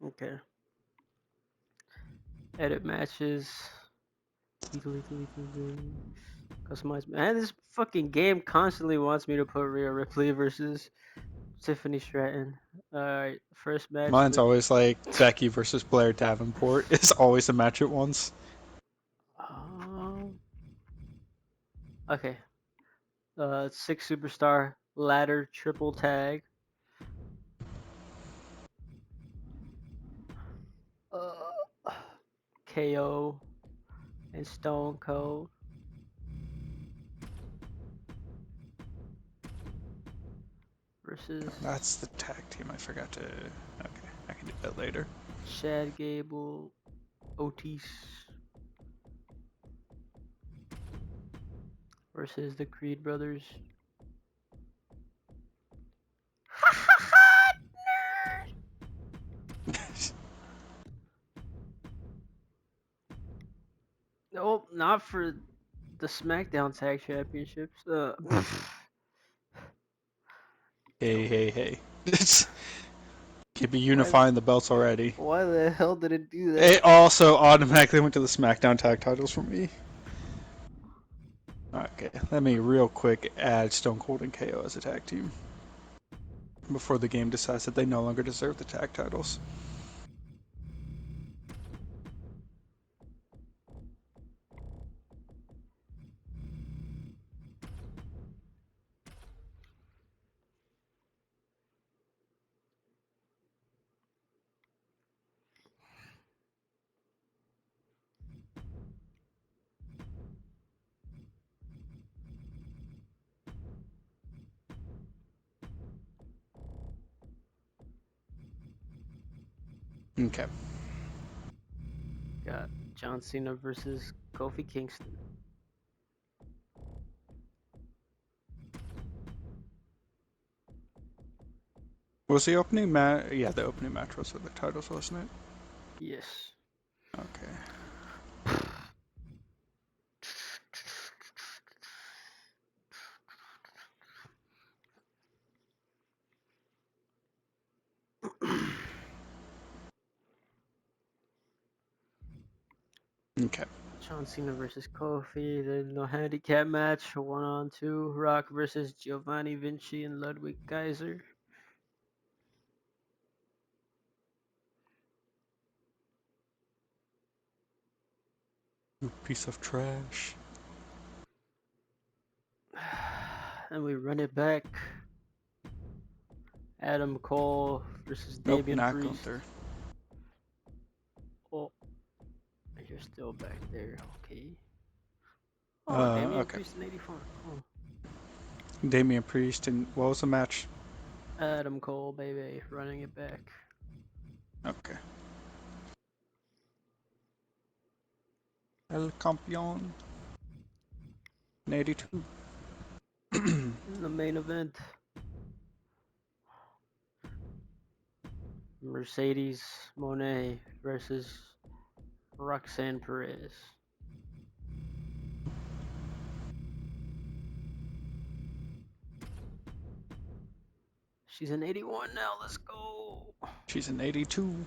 Okay. Edit matches. Customize. Man, this fucking game constantly wants me to put Rhea Ripley versus Tiffany Stratton. Alright, first match Mine's with. always like Becky versus Blair Davenport. It's always a match at once. Um, okay. Six superstar ladder triple tag. Uh, KO and Stone Cold versus That's the tag team. I forgot to. Okay, I can do that later. Chad Gable, Otis versus the Creed brothers. Nope, not for the SmackDown Tag Championships. Hey. Could be why the unifying the belts already. why the hell did it do that? It also automatically went to the SmackDown tag titles for me. Okay, let me real quick add Stone Cold and KO as a tag team before the game decides that they no longer deserve the tag titles. Okay. Got John Cena versus Kofi Kingston. Was the opening match? Yeah, the opening match was for the titles, wasn't it? Yes. Okay. Okay. John Cena versus Kofi. Then no handicap match. 1-on-2. Rock versus Giovanni Vinci and Ludwig Kaiser. You piece of trash. And we run it back. Adam Cole versus Nope, Damian not going Priest. through. Oh, you're still back there. Okay. Oh, Damian Okay. Priest in 84. Oh. Damian Priest and what was the match? Adam Cole, baby, running it back. Okay. El Campeón. 82. In the main event, Mercedes Monet versus Roxanne Perez. She's an 81 now. Let's go. She's an 82.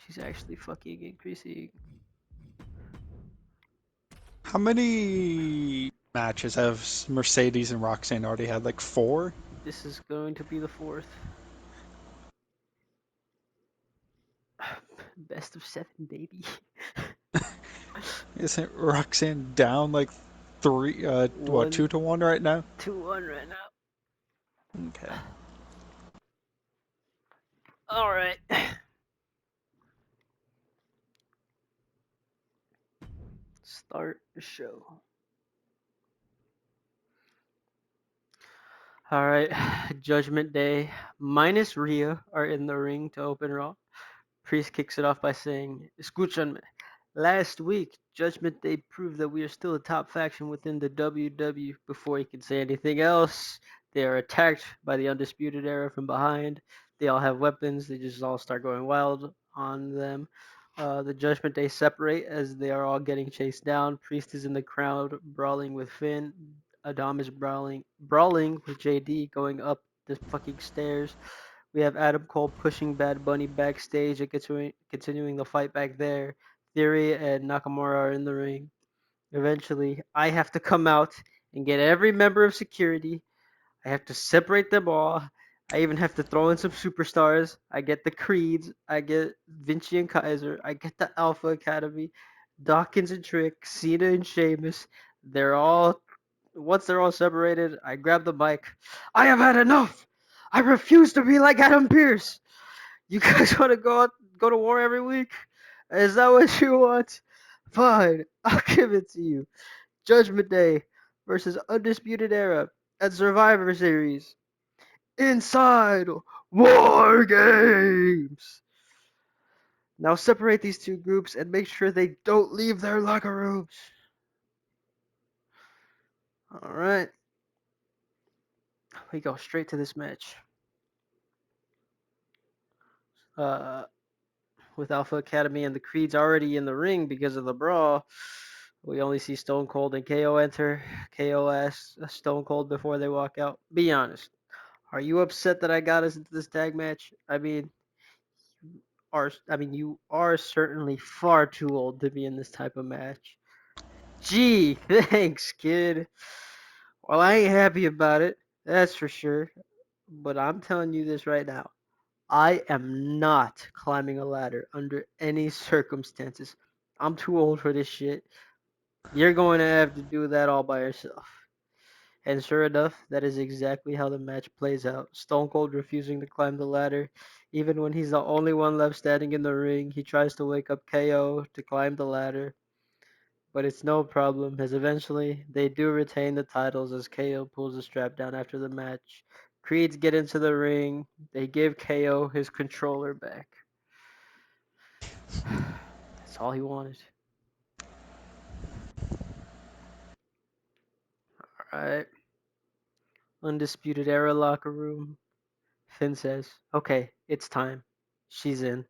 She's actually fucking increasing. How many matches have Mercedes and Roxanne already had? Like 4? This is going to be the fourth. Best of 7, baby. Isn't Roxanne down like 3, what, One, 2-1 right now? 2-1 right now. Okay. All right. Start the show. All right. Judgment Day minus Rhea are in the ring to open Raw. Priest kicks it off by saying, Escúchanme. Last week, Judgment Day proved that we are still a top faction within the WWE. Before he could say anything else, they are attacked by the Undisputed Era from behind. They all have weapons. They just all start going wild on them. The Judgment Day separate as they are all getting chased down. Priest is in the crowd brawling with Finn. Adam is brawling with JD going up the fucking stairs. We have Adam Cole pushing Bad Bunny backstage and continuing the fight back there. Theory and Nakamura are in the ring. Eventually, I have to come out and get every member of security. I have to separate them all. I even have to throw in some superstars. I get the Creeds. I get Vinci and Kaiser. I get the Alpha Academy, Dawkins and Trick, Cena and Sheamus. They're all Once they're all separated, I grab the mic. I have had enough. I refuse to be like Adam Pearce. You guys want to go to war every week? Is that what you want? Fine, I'll give it to you. Judgment Day versus Undisputed Era at Survivor Series. Inside War Games. Now separate these two groups and make sure they don't leave their locker rooms. All right, we go straight to this match. Uh, with Alpha Academy and the Creeds already in the ring because of the brawl, we only see Stone Cold and KO enter. KO asks Stone Cold before they walk out, be honest, are you upset that I got us into this tag match? You are certainly far too old to be in this type of match. Gee, thanks, kid. Well, I ain't happy about it, that's for sure. But I'm telling you this right now. I am not climbing a ladder under any circumstances. I'm too old for this shit. You're going to have to do that all by yourself. And sure enough, that is exactly how the match plays out. Stone Cold refusing to climb the ladder. Even when he's the only one left standing in the ring, he tries to wake up KO to climb the ladder. But it's no problem, as eventually they do retain the titles as KO pulls the strap down after the match. Creeds get into the ring. They give KO his controller back. That's all he wanted. Alright. Undisputed Era locker room. Finn says, okay, it's time. She's in.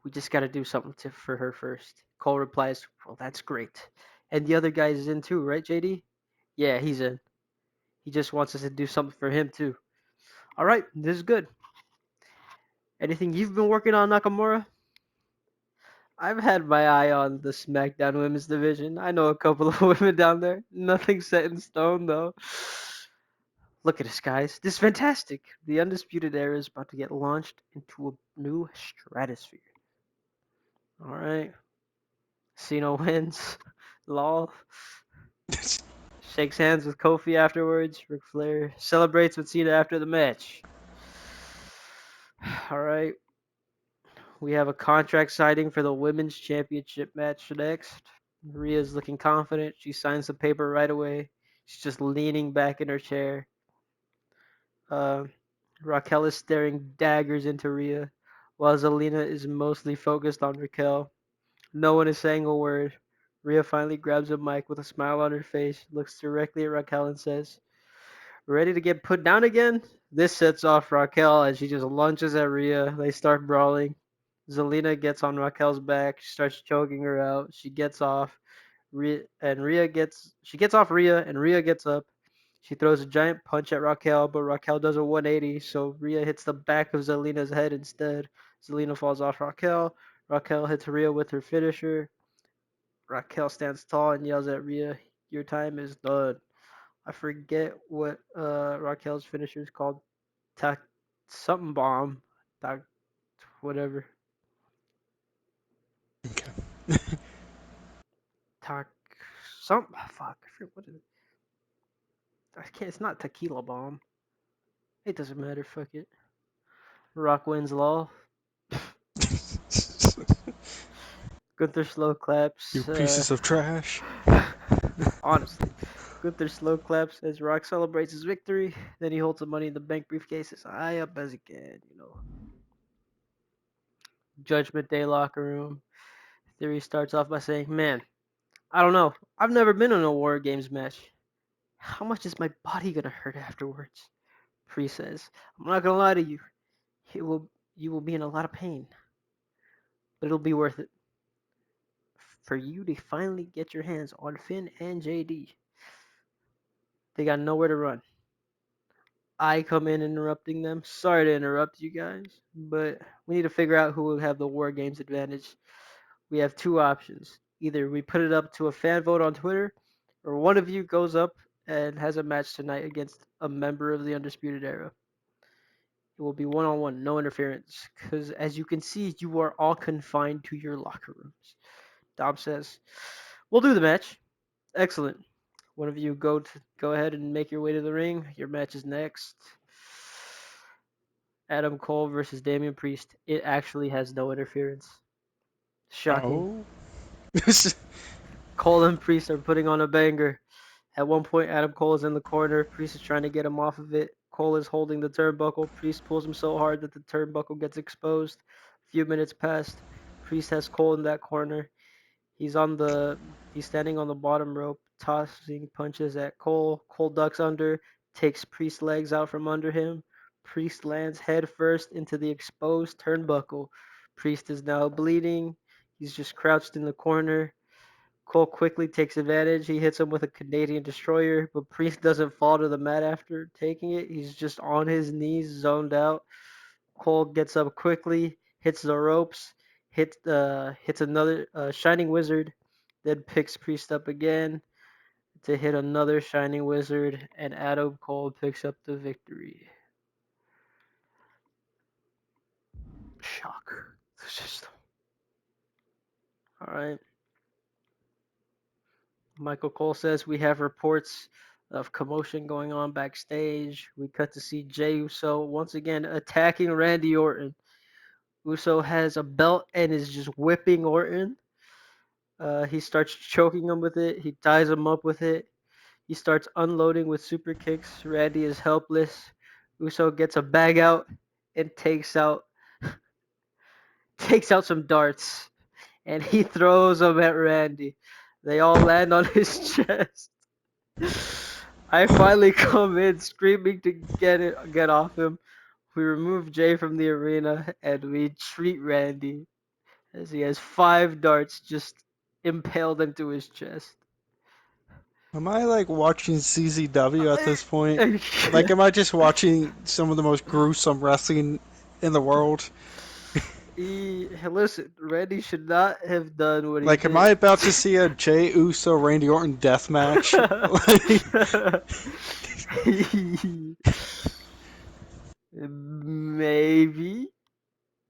We just gotta do something for her first. Cole replies, well, that's great. And the other guy is in too, right, JD? Yeah, he's in. He just wants us to do something for him too. Alright, this is good. Anything you've been working on, Nakamura? I've had my eye on the SmackDown Women's Division. I know a couple of women down there. Nothing set in stone, though. Look at us, guys. This is fantastic. The Undisputed Era is about to get launched into a new stratosphere. All right. Cena wins. Lol. Shakes hands with Kofi afterwards. Ric Flair celebrates with Cena after the match. All right. We have a contract signing for the Women's Championship match next. Rhea's looking confident. She signs the paper right away. She's just leaning back in her chair. Uh, Raquel is staring daggers into Rhea, while Zelina is mostly focused on Raquel. No one is saying a word. Rhea finally grabs a mic with a smile on her face, looks directly at Raquel and says, ready to get put down again? This sets off Raquel and she just lunges at Rhea. They start brawling. Zelina gets on Raquel's back. She starts choking her out. She gets off. She gets off Rhea and Rhea gets up. She throws a giant punch at Raquel, but Raquel does a 180, so Rhea hits the back of Zelina's head instead. Zelina falls off Raquel. Raquel hits Rhea with her finisher. Raquel stands tall and yells at Rhea, "Your time is done." I forget what Raquel's finisher is called. Tak something bomb. Tak whatever. Okay. Tak some fuck. I forget what it is. I can't. It's not tequila bomb. It doesn't matter. Fuck it. Rock wins law. Gunther slow You claps. pieces of trash. Honestly, Gunther slow claps as Rock celebrates his victory. Then he holds the Money in the Bank briefcase as high up as he can. Judgment Day locker room. Theory starts off by saying, "Man, I don't know. I've never been in a War Games match. How much is my body gonna hurt afterwards?" Priest says, "I'm not gonna lie to you. You will be in a lot of pain, but it'll be worth it for you to finally get your hands on Finn and JD. They got nowhere to run. I come in interrupting them. Sorry to interrupt you guys, but we need to figure out who will have the War Games advantage. We have two options. Either we put it up to a fan vote on Twitter, or one of you goes up and has a match tonight against a member of the Undisputed Era. It will be one on one, no interference. Because as you can see, you are all confined to your locker rooms. Dom says, "We'll do the match." Excellent. One of you go ahead and make your way to the ring. Your match is next. Adam Cole versus Damian Priest. It actually has no interference. Shocking. Oh. Cole and Priest are putting on a banger. At one point, Adam Cole is in the corner. Priest is trying to get him off of it. Cole is holding the turnbuckle. Priest pulls him so hard that the turnbuckle gets exposed. A few minutes passed. Priest has Cole in that corner. He's standing on the bottom rope, tossing punches at Cole. Cole ducks under, takes Priest's legs out from under him. Priest lands head first into the exposed turnbuckle. Priest is now bleeding. He's just crouched in the corner. Cole quickly takes advantage. He hits him with a Canadian destroyer, but Priest doesn't fall to the mat after taking it. He's just on his knees, zoned out. Cole gets up quickly, hits the ropes, hits another Shining Wizard, then picks Priest up again to hit another Shining Wizard, and Adam Cole picks up the victory. Shock. Just all right. Michael Cole says we have reports of commotion going on backstage. We cut to see Jey Uso once again attacking Randy Orton. Uso has a belt and is just whipping Orton. He starts choking him with it. He ties him up with it. He starts unloading with super kicks. Randy is helpless. Uso gets a bag out and takes out some darts, and he throws them at Randy. They all land on his chest. I finally come in screaming to get off him. We remove Jay from the arena and we treat Randy as he has 5 darts just impaled into his chest. Am I like watching CZW at this point? Like, Yeah. am I just watching some of the most gruesome wrestling in the world? Listen, Randy should not have done what he Like, am I did. about to see a Jey Uso Randy Orton death match? Like, Maybe.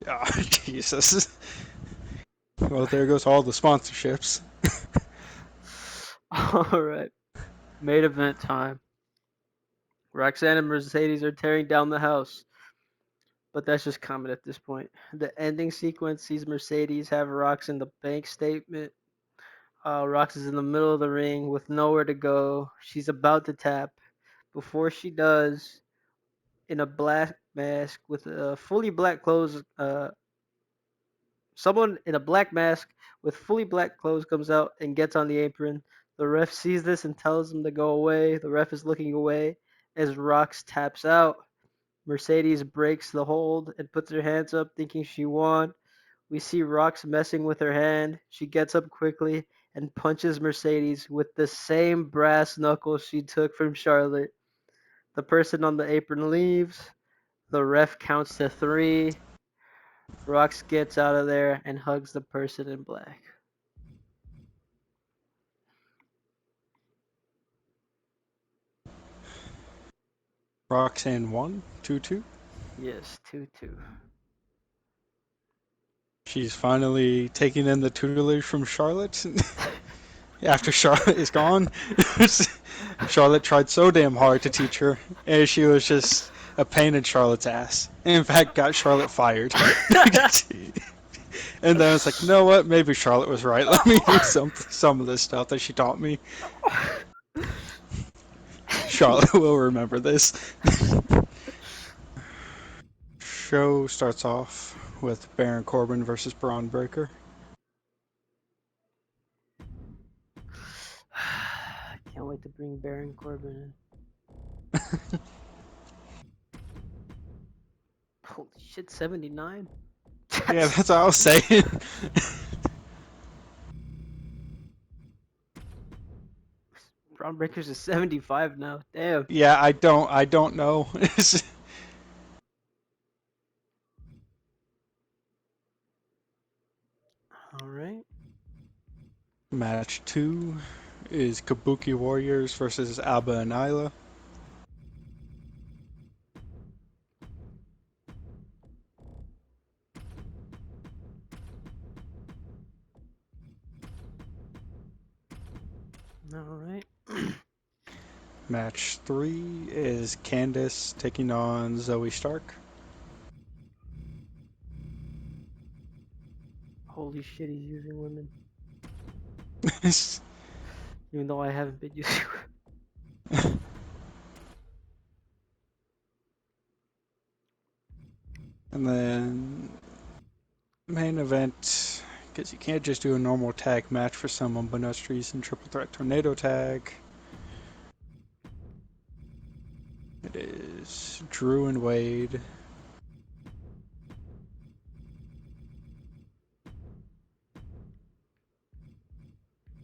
oh, Jesus. Well, there goes all the sponsorships. All right. Main event time. Roxanne and Mercedes are tearing down the house, but that's just common at this point. The ending sequence sees Mercedes have Rox in the bank statement. Rox is in the middle of the ring with nowhere to go. She's about to tap. Before she does, in a black mask with fully black clothes, someone in a black mask with fully black clothes comes out and gets on the apron. The ref sees this and tells him to go away. The ref is looking away as Rox taps out. Mercedes breaks the hold and puts her hands up, thinking she won. We see Rox messing with her hand. She gets up quickly and punches Mercedes with the same brass knuckles she took from Charlotte. The person on the apron leaves. The ref counts to 3. Rox gets out of there and hugs the person in black. Roxanne won, 2-2. Yes, 2-2. She's finally taking in the tutelage from Charlotte. After Charlotte is gone, Charlotte tried so damn hard to teach her, and she was just a pain in Charlotte's ass. And in fact, got Charlotte fired. And then I was like, you know what? Maybe Charlotte was right. Let me do some of this stuff that she taught me. Charlotte will remember this. Show starts off with Baron Corbin versus Braun Breaker. Can't wait to bring Baron Corbin in. Holy shit, 79? Yeah, That's that's what I was saying. Braun Breaker's is 75 now. Damn. Yeah, I don't know. All right. Match 2 is Kabuki Warriors versus Alba and Isla. All right. Match 3 is Candice taking on Zoe Stark. Holy shit, he's using women. Even though I haven't been using. And then main event, because you can't just do a normal tag match for some unbeknownst reason. Triple threat tornado tag. It is Drew and Wade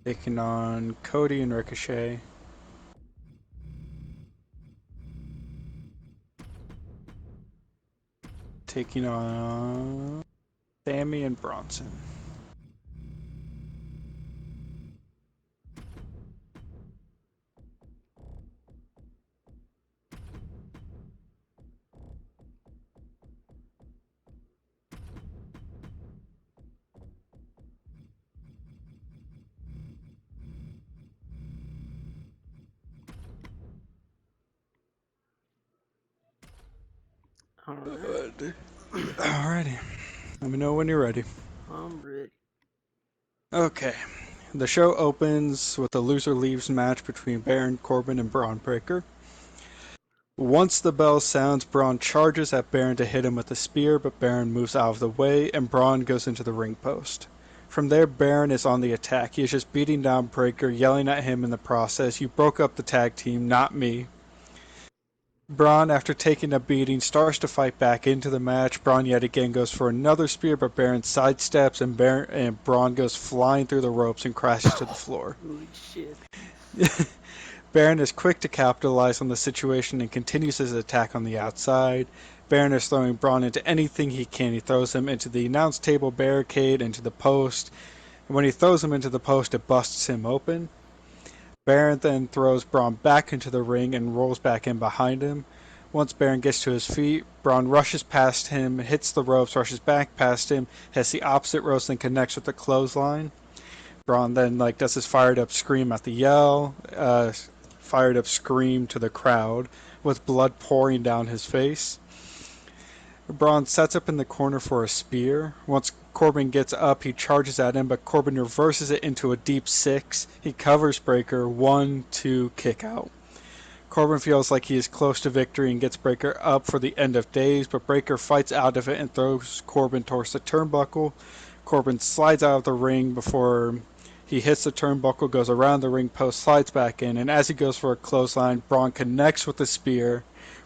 taking on Cody and Ricochet. Taking on Sammy and Bronson. All right. Alrighty. Let me know when you're ready. I'm ready. Okay. The show opens with a loser leaves match between Baron Corbin and Braun Breaker. Once the bell sounds, Braun charges at Baron to hit him with a spear, but Baron moves out of the way and Braun goes into the ring post. From there, Baron is on the attack. He is just beating down Breaker, yelling at him in the process, "You broke up the tag team, not me." Braun, after taking a beating, starts to fight back into the match. Braun yet again goes for another spear, but Baron sidesteps and Braun goes flying through the ropes and crashes to the floor. Holy shit. Baron is quick to capitalize on the situation and continues his attack on the outside. Baron is throwing Braun into anything he can. He throws him into the announce table barricade, into the post. And when he throws him into the post, it busts him open. Baron then throws Braun back into the ring and rolls back in behind him. Once Baron gets to his feet, Braun rushes past him, hits the ropes, rushes back past him, hits the opposite ropes, and connects with the clothesline. Braun then does his fired up scream at the yell, fired up scream to the crowd, with blood pouring down his face. Braun sets up in the corner for a spear. Once Corbin gets up, he charges at him, but Corbin reverses it into a deep six. He covers Breaker, 1, 2, kick out. Corbin feels like he is close to victory and gets Breaker up for the end of days, but Breaker fights out of it and throws Corbin towards the turnbuckle. Corbin slides out of the ring before he hits the turnbuckle, goes around the ring post, slides back in, and as he goes for a clothesline, Braun connects with the spear.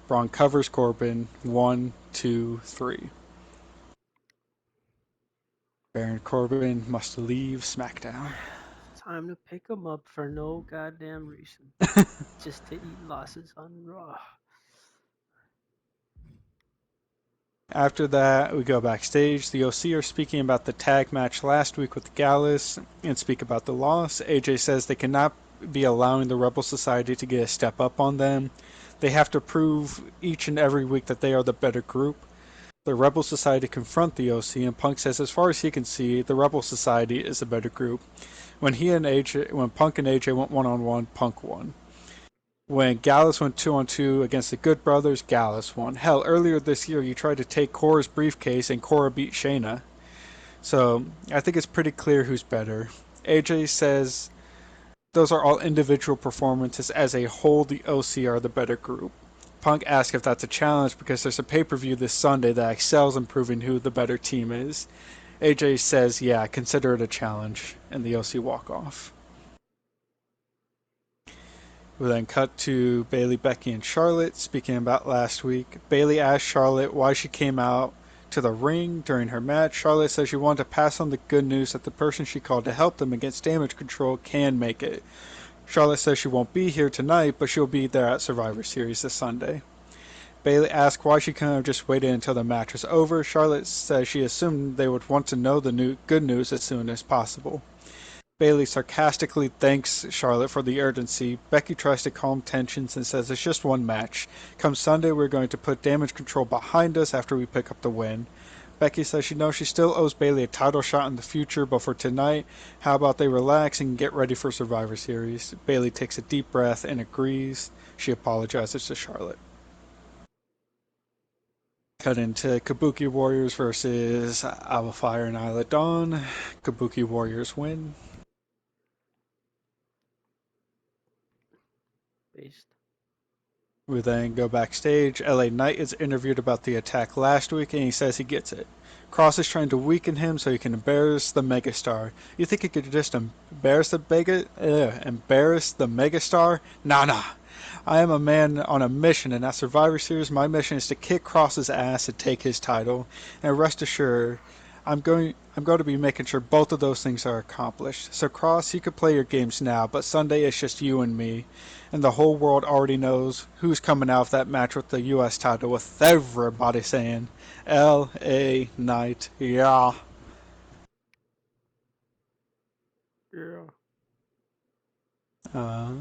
Braun covers Corbin. 1, 2, 3. Baron Corbin must leave SmackDown. Time to pick him up for no goddamn reason. Just to eat losses on Raw. After that, we go backstage. The OC are speaking about the tag match last week with Gallus and speak about the loss. AJ says they cannot be allowing the Rebel Society to get a step up on them. They have to prove each and every week that they are the better group. The Rebel Society confront the OC, and Punk says, as far as he can see, the Rebel Society is a better group. When Punk and AJ went one-on-one, Punk won. When Gallus went 2-on-2 against the Good Brothers, Gallus won. Hell, earlier this year, you tried to take Cora's briefcase, and Cora beat Shayna. So I think it's pretty clear who's better. AJ says those are all individual performances. As a whole, the OC are the better group. Punk asks if that's a challenge because there's a pay-per-view this Sunday that excels in proving who the better team is. AJ says, yeah, consider it a challenge, and the OC walk off. We then cut to Bayley, Becky, and Charlotte speaking about last week. Bayley asked Charlotte why she came out to the ring during her match. Charlotte says she wanted to pass on the good news that the person she called to help them against damage control can make it. Charlotte says she won't be here tonight, but she'll be there at Survivor Series this Sunday. Bayley asks why she couldn't have just waited until the match was over. Charlotte says she assumed they would want to know the good news as soon as possible. Bayley sarcastically thanks Charlotte for the urgency. Becky tries to calm tensions and says it's just one match. Come Sunday, we're going to put damage control behind us after we pick up the win. Becky says she knows she still owes Bayley a title shot in the future, but for tonight, how about they relax and get ready for Survivor Series? Bayley takes a deep breath and agrees. She apologizes to Charlotte. Cut into Kabuki Warriors versus Alba Fire and Isla Dawn. Kabuki Warriors win. Based. We then go backstage. LA Knight is interviewed about the attack last week and he says he gets it. Cross is trying to weaken him so he can embarrass the megastar. You think he could just embarrass the megastar? Nah, nah. I am a man on a mission, and at Survivor Series, my mission is to kick Cross's ass and take his title. And rest assured, I'm going to be making sure both of those things are accomplished. So Cross, you could play your games now, but Sunday it's just you and me, and the whole world already knows who's coming out of that match with the U.S. title. With everybody saying, "L.A. Knight, yeah." Yeah. Uh,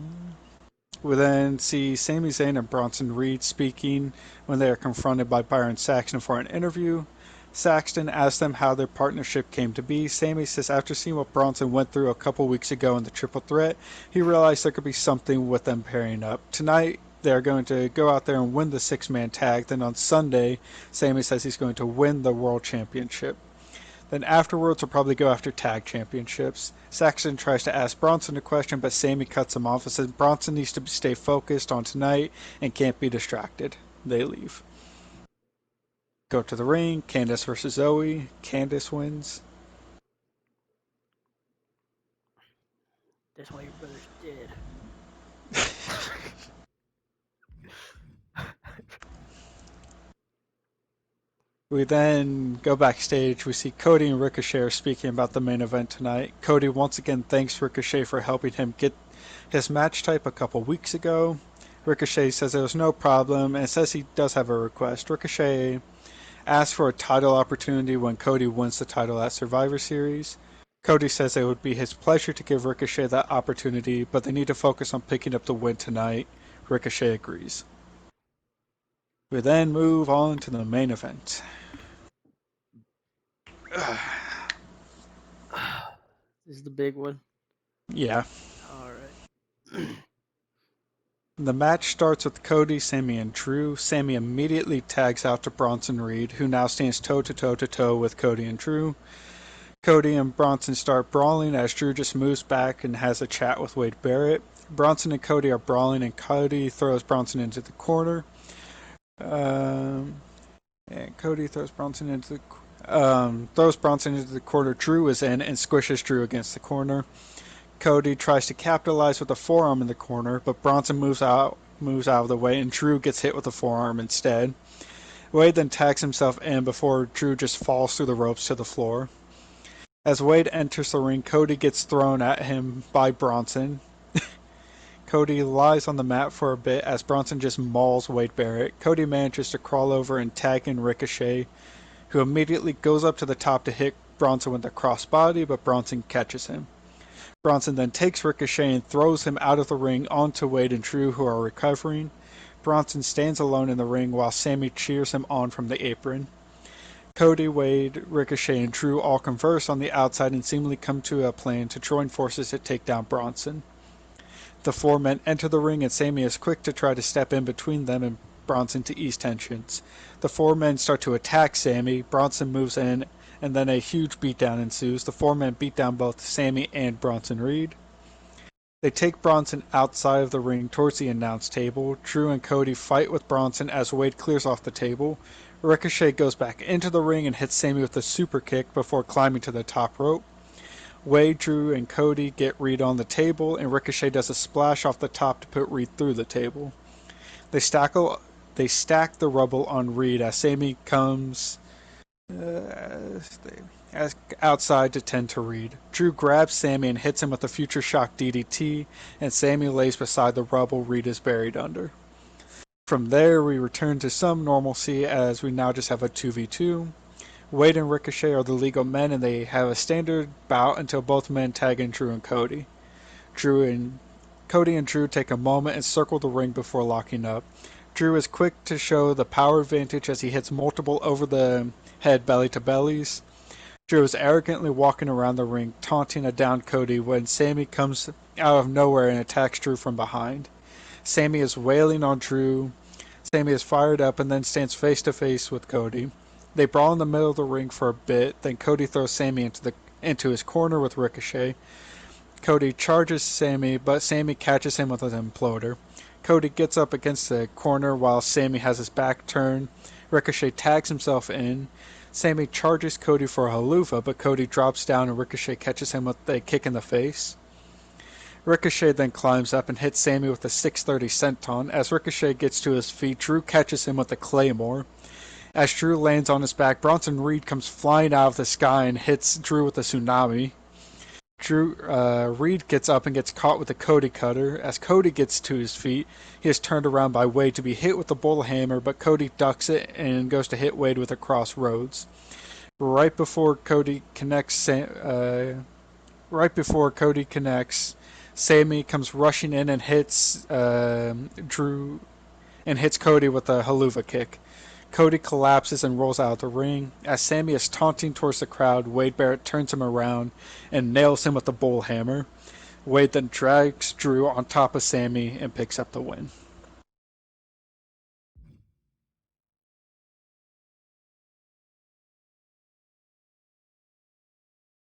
we then see Sami Zayn and Bronson Reed speaking when they are confronted by Byron Saxton for an interview. Saxton asks them how their partnership came to be. Sami says after seeing what Bronson went through a couple weeks ago in the Triple Threat, he realized there could be something with them pairing up. Tonight, they're going to go out there and win the six-man tag. Then on Sunday, Sami says he's going to win the World Championship. Then afterwards, we'll probably go after tag championships. Saxton tries to ask Bronson a question, but Sami cuts him off and says Bronson needs to stay focused on tonight and can't be distracted. They leave. Go to the ring. Candice versus Zoe. Candice wins. That's why your brother's dead. We then go backstage. We see Cody and Ricochet speaking about the main event tonight. Cody once again thanks Ricochet for helping him get his match type a couple weeks ago. Ricochet says it was no problem and says he does have a request. Ricochet asks for a title opportunity when Cody wins the title at Survivor Series. Cody says it would be his pleasure to give Ricochet that opportunity, but they need to focus on picking up the win tonight. Ricochet agrees. We then move on to the main event. This is the big one. Yeah. All right. The match starts with Cody, Sami, and Drew. Sami immediately tags out to Bronson Reed, who now stands toe to toe to toe with Cody and Drew. Cody and Bronson start brawling as Drew just moves back and has a chat with Wade Barrett. Bronson and Cody are brawling, and Cody throws Bronson into the corner. And Cody throws Bronson into the corner. Drew is in and squishes Drew against the corner. Cody tries to capitalize with a forearm in the corner, but Bronson moves out of the way, and Drew gets hit with a forearm instead. Wade then tags himself in before Drew just falls through the ropes to the floor. As Wade enters the ring, Cody gets thrown at him by Bronson. Cody lies on the mat for a bit as Bronson just mauls Wade Barrett. Cody manages to crawl over and tag in Ricochet, who immediately goes up to the top to hit Bronson with a crossbody, but Bronson catches him. Bronson then takes Ricochet and throws him out of the ring onto Wade and Drew, who are recovering. Bronson stands alone in the ring while Sami cheers him on from the apron. Cody, Wade, Ricochet, and Drew all converse on the outside and seemingly come to a plan to join forces to take down Bronson. The four men enter the ring and Sami is quick to try to step in between them and Bronson to ease tensions. The four men start to attack Sami. Bronson moves in and then a huge beatdown ensues. The four men beat down both Sami and Bronson Reed. They take Bronson outside of the ring towards the announce table. Drew and Cody fight with Bronson as Wade clears off the table. Ricochet goes back into the ring and hits Sami with a super kick before climbing to the top rope. Wade, Drew, and Cody get Reed on the table, and Ricochet does a splash off the top to put Reed through the table. They stack the rubble on Reed as Sami comes As outside to tend to Reed. Drew grabs Sammy and hits him with a future shock DDT, and Sammy lays beside the rubble Reed is buried under. From there, we return to some normalcy as we now just have a 2v2. Wade and Ricochet are the legal men, and they have a standard bout until both men tag in Drew and Cody. Drew and Cody and Drew take a moment and circle the ring before locking up. Drew is quick to show the power advantage as he hits multiple over the head belly to bellies. Drew is arrogantly walking around the ring, taunting a downed Cody when Sammy comes out of nowhere and attacks Drew from behind. Sammy is wailing on Drew. Sammy is fired up and then stands face to face with Cody. They brawl in the middle of the ring for a bit, then Cody throws Sammy into his corner with Ricochet. Cody charges Sammy, but Sammy catches him with an imploder. Cody gets up against the corner while Sammy has his back turned. Ricochet tags himself in. Sammy charges Cody for a haluva, but Cody drops down and Ricochet catches him with a kick in the face. Ricochet then climbs up and hits Sammy with a 630 senton. As Ricochet gets to his feet, Drew catches him with a claymore. As Drew lands on his back, Bronson Reed comes flying out of the sky and hits Drew with a tsunami. Reed gets up and gets caught with a Cody cutter. As Cody gets to his feet, he is turned around by Wade to be hit with the bull hammer, but Cody ducks it and goes to hit Wade with a crossroads. Right before Cody connects, right before Cody connects, Sammy comes rushing in and hits Drew and hits Cody with a haluva kick. Cody collapses and rolls out of the ring. As Sammy is taunting towards the crowd, Wade Barrett turns him around and nails him with the bull hammer. Wade then drags Drew on top of Sammy and picks up the win.